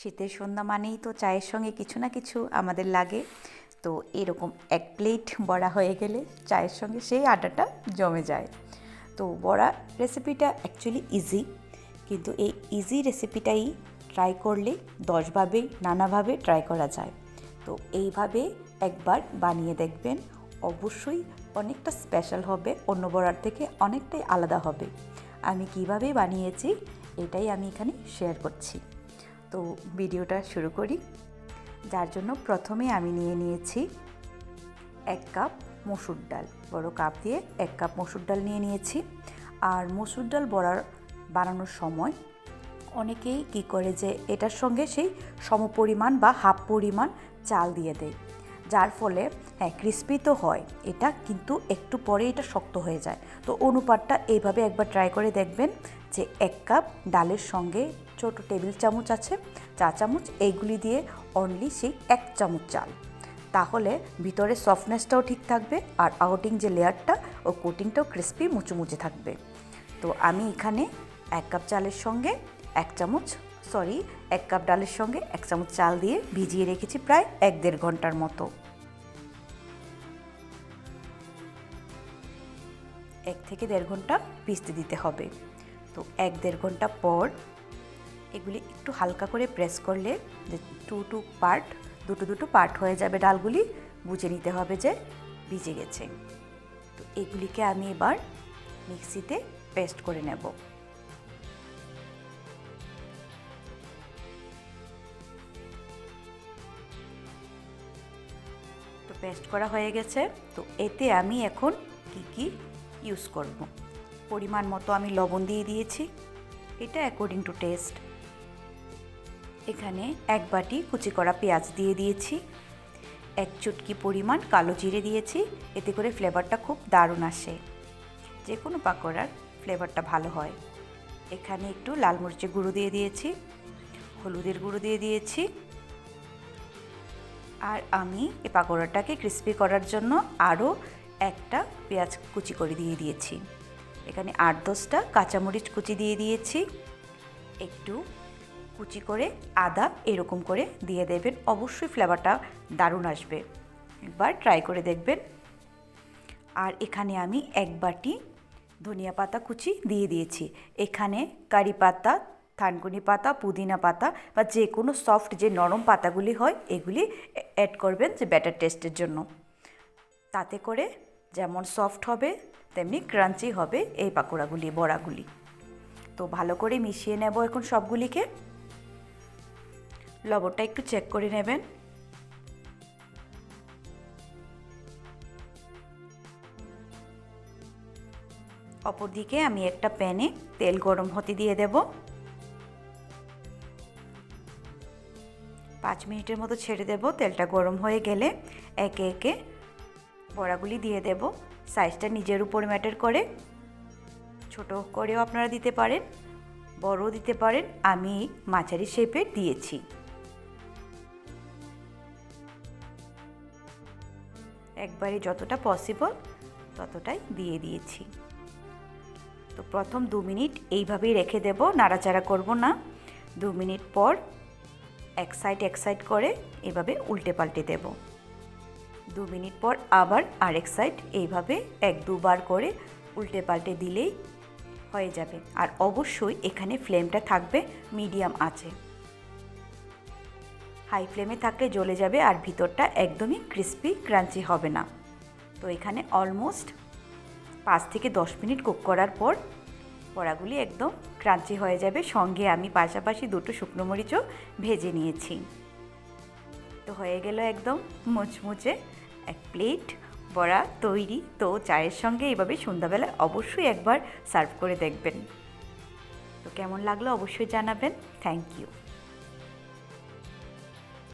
শীতের সন্ধ্যা মানেই তো চায়ের সঙ্গে কিছু না কিছু আমাদের লাগে। তো এরকম এক প্লেট বড়া হয়ে গেলে চায়ের সঙ্গে সেই আটাটা জমে যায়। তো বড়া রেসিপিটা অ্যাকচুয়ালি ইজি, কিন্তু এই ইজি রেসিপিটাই ট্রাই করলে 10ভাবে নানাভাবে ট্রাই করা যায়। তো এইভাবে একবার বানিয়ে দেখবেন, অবশ্যই অনেকটা স্পেশাল হবে, অন্য বড়ার থেকে অনেকটাই আলাদা হবে। আমি কিভাবে বানিয়েছি এটাই আমি এখানে শেয়ার করছি। তো ভিডিওটা শুরু করি। যার জন্য প্রথমে আমি নিয়েছি 1 কাপ মসুর ডাল, বড় কাপ দিয়ে 1 কাপ মসুর ডাল নিয়েছি। আর মসুর ডাল বড়া বানানোর সময় অনেকেই কী করে যে এটার সঙ্গে সেই সমপরিমাণ বা হাফ পরিমাণ চাল দিয়ে দেয়, যার ফলে ক্রিস্পি তো হয় এটা, কিন্তু একটু পরে এটা শক্ত হয়ে যায়। তো অনুপাতটা এইভাবে একবার ট্রাই করে দেখবেন যে 1 কাপ ডালের সঙ্গে ছোট টেবিল চামচ আছে, চা চামচ, এইগুলি দিয়ে অনলি সেই 1 চামচ চাল, তাহলে ভিতরে সফটনেসটাও ঠিক থাকবে আর আউটিং যে লেয়ারটা ও কোটিংটাও ক্রিস্পি মুচমুচে থাকবে। তো আমি এখানে 1 কাপ চালের সঙ্গে 1 কাপ ডালের সঙ্গে 1 চামচ চাল দিয়ে ভিজিয়ে রেখেছি প্রায় 1-1.5 ঘন্টার মতো। 1 থেকে 1.5 ঘন্টা ভিজতে দিতে হবে। তো 1-1.5 ঘন্টা পর এগুলি একটু হালকা করে প্রেস করলে যে দুটো পার্ট হয়ে যাবে, ডালগুলি বুঝে নিতে হবে যে ভিজে গেছে। তো এগুলিকে আমি এবার মিক্সিতে পেস্ট করে নেব। তো পেস্ট করা হয়ে গেছে। তো এতে আমি এখন কি ইউজ করব, পরিমাণ মতো আমি লবণ দিয়ে দিয়েছি, এটা অ্যাকর্ডিং টু টেস্ট। এখানে 1 বাটি কুচি করা পেঁয়াজ দিয়ে দিয়েছি, 1 চুটকি পরিমাণ কালো জিরে দিয়েছি, এতে করে ফ্লেভারটা খুব দারুণ আসে, যে কোনো পাকোড়ার ফ্লেভারটা ভালো হয়। এখানে একটু লাল মরিচের গুঁড়ো দিয়ে দিয়েছি, হলুদের গুঁড়ো দিয়ে দিয়েছি। আর আমি এই পাকোড়াটাকে ক্রিস্পি করার জন্য আরও একটা পেঁয়াজ কুচি করে দিয়ে দিয়েছি। এখানে 8-10টা কাঁচামরিচ কুচি দিয়ে দিয়েছি, একটু কুচি করে আদা এরকম করে দিয়ে দেবেন, অবশ্যই ফ্লেভারটা দারুণ আসবে, একবার ট্রাই করে দেখবেন। আর এখানে আমি 1 বাটি ধনিয়া পাতা কুচি দিয়ে দিয়েছি। এখানে কারি পাতা, থানকুনি পাতা, পুদিনা পাতা বা যে কোনো সফট যে নরম পাতাগুলি হয় এগুলি অ্যাড করবেন যে ব্যাটার টেস্টের জন্য, তাতে করে যেমন সফট হবে তেমনি ক্রাঞ্চি হবে এই পাকোড়াগুলি, বড়াগুলি। তো ভালো করে মিশিয়ে নেব এখন সবগুলিকে। লবণটা একটু চেক করে নেবেন। অপরদিকে আমি একটা প্যানে তেল গরম হতে দিয়ে দেব। 5 মিনিটের মতো ছেড়ে দেব। তেলটা গরম হয়ে গেলে একে একে বড়াগুলি দিয়ে দেব। সাইজটা নিজের উপর ম্যাটার করে, ছোট করেও আপনারা দিতে পারেন, বড়ও দিতে পারেন। আমি মাঝারি শেপে দিয়েছি। একবারে যতটা পসিবল ততটাই দিয়ে দিয়েছি। তো প্রথম 2 মিনিট এইভাবেই রেখে দেব, নাড়াচাড়া করব না। 2 মিনিট পর এক সাইড করে এভাবে উল্টে পাল্টে দেব। 2 মিনিট পর আবার আরেক সাইড এইভাবে 1-2 বার করে উল্টে পাল্টে দিলেই হয়ে যাবে। আর অবশ্যই এখানে ফ্লেমটা থাকবে মিডিয়াম আঁচে, হাই ফ্লেমে থাকলে জ্বলে যাবে আর ভিতরটা একদমই ক্রিস্পি ক্রাঞ্চি হবে না। তো এখানে অলমোস্ট 5 থেকে 10 মিনিট কুক করার পর বড়াগুলি একদম ক্রাঞ্চি হয়ে যাবে। সঙ্গে আমি পাশাপাশি 2টো শুকনো মরিচও ভেজে নিয়েছি। তো হয়ে গেল একদম মুচমুচে 1 প্লেট বড়া তৈরি। তো চায়ের সঙ্গে এইভাবে সন্ধ্যাবেলা অবশ্যই একবার সার্ভ করে দেখবেন। তো কেমন লাগলো অবশ্যই জানাবেন। Thank you.